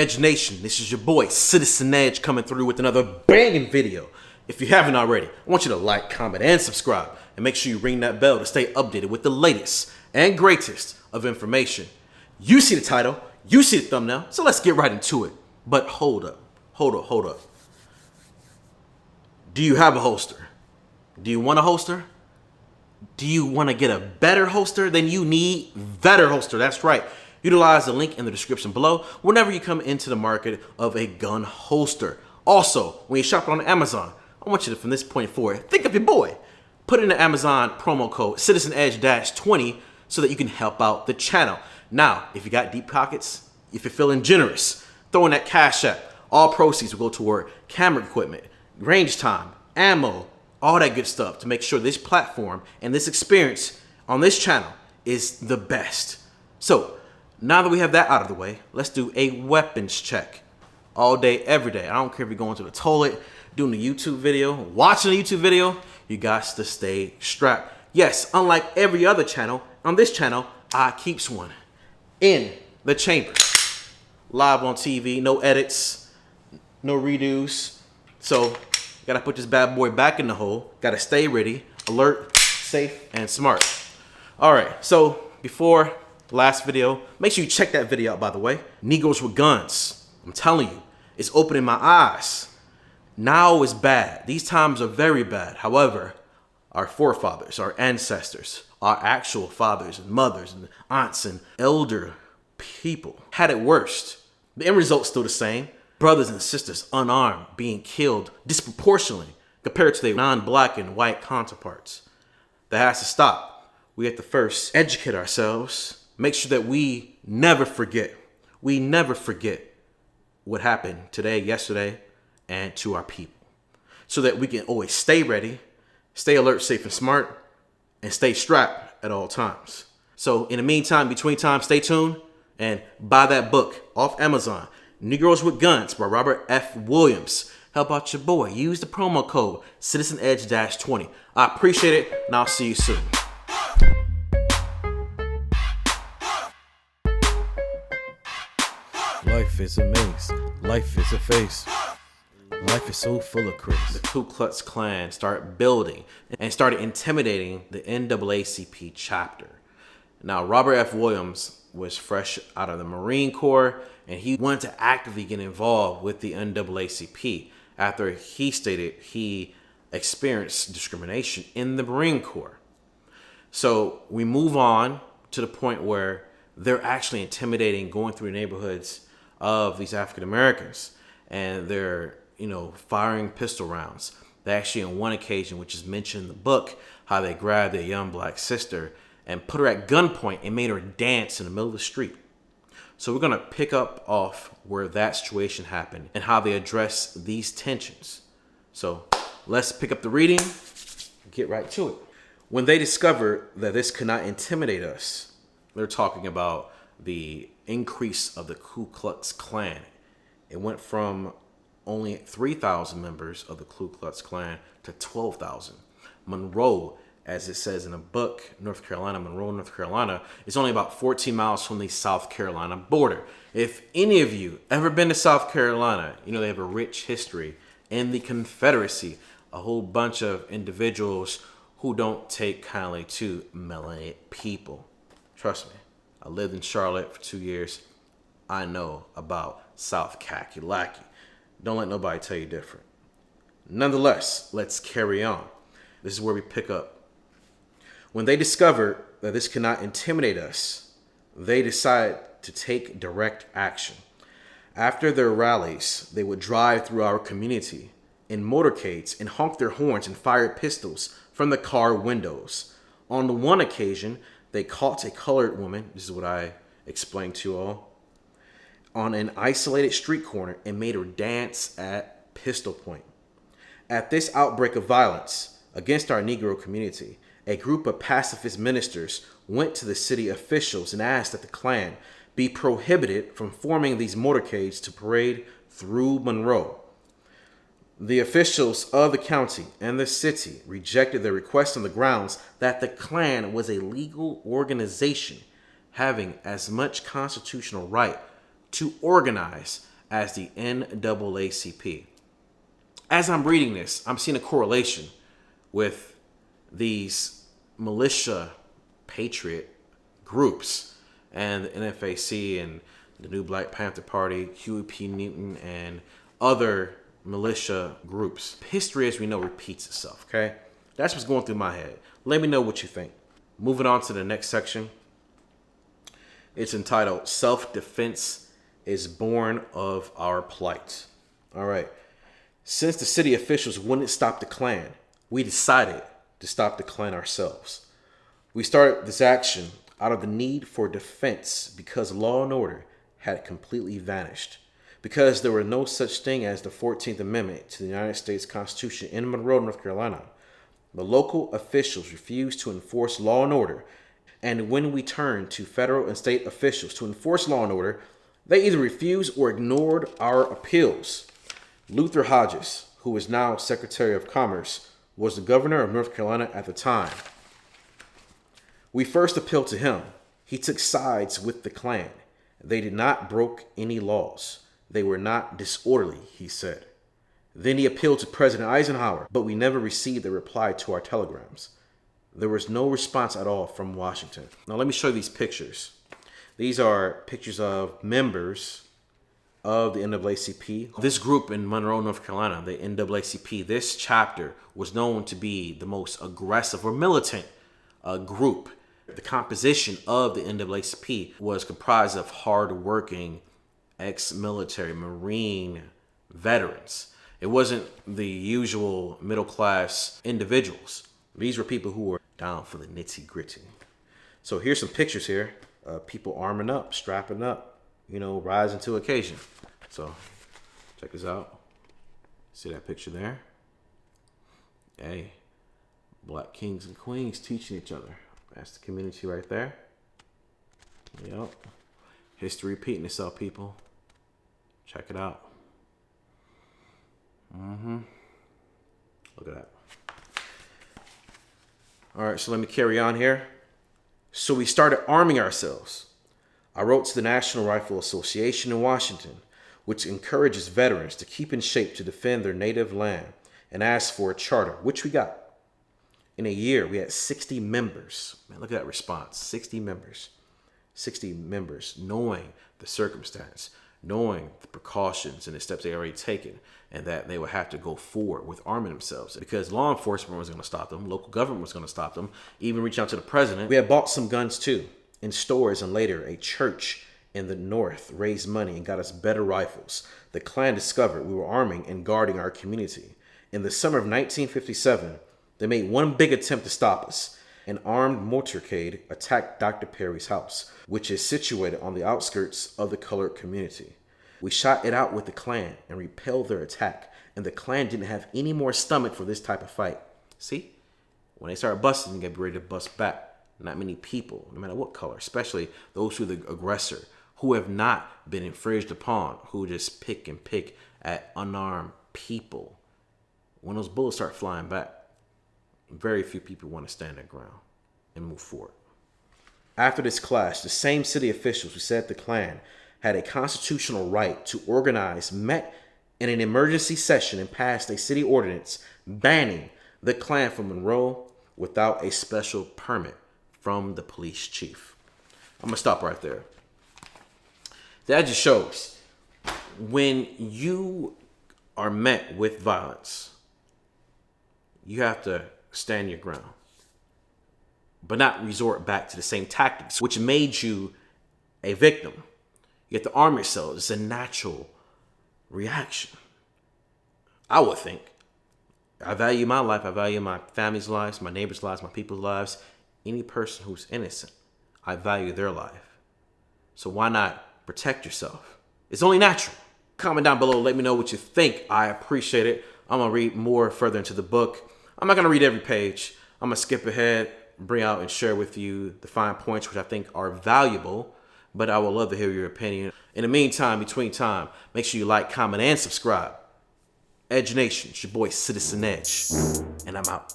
Edge Nation, this is your boy CitizenEdge coming through with another banging video. If you haven't already, I want you to like, comment, and subscribe, and make sure you ring that bell to stay updated with the latest and greatest of information. You see the title, you see the thumbnail, so let's get right into it. But hold up. Do you have a holster? Do you want a holster? Do you want to get a better holster? Then you need Better Holster. That's right. Utilize the link in the description below whenever you come into the market of a gun holster. Also, when you shop on Amazon, I want you to, from this point forward, think of your boy. Put in the Amazon promo code CitizenEdge-20 so that you can help out the channel. Now, if you got deep pockets, if you're feeling generous, throw in that CashApp. All proceeds will go toward camera equipment, range time, ammo, all that good stuff to make sure this platform and this experience on this channel is the best. So, now that we have that out of the way, let's do a weapons check. All day, every day. I don't care if you're going to the toilet, doing a YouTube video, watching a YouTube video, you got to stay strapped. Yes, unlike every other channel, on this channel, I keeps one in the chamber. Live on TV, no edits, no redos. So, gotta put this bad boy back in the hole. Gotta stay ready, alert, safe, and smart. All right, so before the last video, make sure you check that video out, by the way. Negroes with Guns. I'm telling you, it's opening my eyes. Now is bad. These times are very bad. However, our forefathers, our ancestors, our actual fathers and mothers and aunts and elder people had it worst. The end result's still the same. Brothers and sisters unarmed being killed disproportionately compared to their non-black and white counterparts. That has to stop. We have to first educate ourselves, make sure that we never forget. We never forget what happened today, yesterday, and to our people. So that we can always stay ready, stay alert, safe, and smart, and stay strapped at all times. So in the meantime, between time, stay tuned and buy that book off Amazon. Negroes with Guns by Robert F. Williams. Help out your boy. Use the promo code CitizenEdge-20. I appreciate it, and I'll see you soon. Life is a maze. Life is a face. Life is so full of crazy. The Ku Klux Klan started building and started intimidating the NAACP chapter. Now, Robert F. Williams was fresh out of the Marine Corps, and he wanted to actively get involved with the NAACP after he stated he experienced discrimination in the Marine Corps. So we move on to the point where they're actually intimidating, going through the neighborhoods of these African Americans, and they're, firing pistol rounds. They actually, on one occasion, which is mentioned in the book, how they grabbed a young black sister and put her at gunpoint and made her dance in the middle of the street. So we're going to pick up off where that situation happened and how they address these tensions. So let's pick up the reading and get right to it. When they discovered that this could not intimidate us, they're talking about the increase of the Ku Klux Klan. It went from only 3,000 members of the Ku Klux Klan to 12,000. Monroe, as it says in a book, Monroe, North Carolina, is only about 14 miles from the South Carolina border. If any of you ever been to South Carolina, they have a rich history in the Confederacy, a whole bunch of individuals who don't take kindly to melanated people. Trust me, I lived in Charlotte for 2 years. I know about South Kakalaki. Don't let nobody tell you different. Nonetheless, let's carry on. This is where we pick up. When they discovered that this could not intimidate us, they decided to take direct action. After their rallies, they would drive through our community in motorcades and honk their horns and fire pistols from the car windows. On the one occasion, they caught a colored woman, this is what I explained to you all, on an isolated street corner and made her dance at pistol point. At this outbreak of violence against our Negro community, a group of pacifist ministers went to the city officials and asked that the Klan be prohibited from forming these motorcades to parade through Monroe. The officials of the county and the city rejected their request on the grounds that the Klan was a legal organization having as much constitutional right to organize as the NAACP. As I'm reading this, I'm seeing a correlation with these militia patriot groups and the NFAC and the new Black Panther Party, Huey P. Newton, and other militia groups. History, as we know, repeats itself, okay? That's what's going through my head. Let me know what you think. Moving on to the next section. It's entitled, Self-Defense is Born of Our Plight. All right. Since the city officials wouldn't stop the Klan, we decided to stop the Klan ourselves. We started this action out of the need for defense because law and order had completely vanished. Because there were no such thing as the 14th Amendment to the United States Constitution in Monroe, North Carolina. The local officials refused to enforce law and order. And when we turned to federal and state officials to enforce law and order, they either refused or ignored our appeals. Luther Hodges, who is now Secretary of Commerce, was the governor of North Carolina at the time. We first appealed to him. He took sides with the Klan. They did not break any laws. They were not disorderly, he said. Then he appealed to President Eisenhower, but we never received a reply to our telegrams. There was no response at all from Washington. Now let me show you these pictures. These are pictures of members of the NAACP. This group in Monroe, North Carolina, the NAACP, this chapter was known to be the most aggressive or militant group. The composition of the NAACP was comprised of hard-working ex-military Marine veterans. It wasn't the usual middle-class individuals. These were people who were down for the nitty-gritty. So here's some pictures here of people arming up, strapping up, rising to occasion. So check this out. See that picture there? Hey, black kings and queens teaching each other. That's the community right there. Yep. History repeating itself, people. Check it out. Look at that. All right, so let me carry on here. So we started arming ourselves. I wrote to the National Rifle Association in Washington, which encourages veterans to keep in shape to defend their native land, and asked for a charter, which we got. In a year, we had 60 members. Man, look at that response. 60 members. 60 members knowing the circumstance, knowing the precautions and the steps they already taken, and that they would have to go forward with arming themselves because law enforcement was going to stop them, local government was going to stop them, even reach out to the president. We had bought some guns too in stores, and later a church in the north raised money and got us better rifles. The Klan discovered we were arming and guarding our community. In the summer of 1957, they made one big attempt to stop us. An armed motorcade attacked Dr. Parry's house, which is situated on the outskirts of the colored community. We shot it out with the Klan and repelled their attack, and the Klan didn't have any more stomach for this type of fight. See? When they start busting, they get ready to bust back. Not many people, no matter what color, especially those who are the aggressor, who have not been infringed upon, who just pick at unarmed people. When those bullets start flying back, very few people want to stand their ground and move forward. After this clash, the same city officials who said the Klan had a constitutional right to organize met in an emergency session and passed a city ordinance banning the Klan from Monroe without a special permit from the police chief. I'm going to stop right there. That just shows when you are met with violence, you have to stand your ground, but not resort back to the same tactics, which made you a victim. You have to arm yourself. It's a natural reaction. I would think. I value my life. I value my family's lives, my neighbors' lives, my people's lives. Any person who's innocent, I value their life. So why not protect yourself? It's only natural. Comment down below. Let me know what you think. I appreciate it. I'm going to read more further into the book. I'm not going to read every page. I'm going to skip ahead, bring out and share with you the fine points which I think are valuable, but I would love to hear your opinion. In the meantime, between time, make sure you like, comment, and subscribe. Edge Nation, it's your boy CitizenEdge, and I'm out.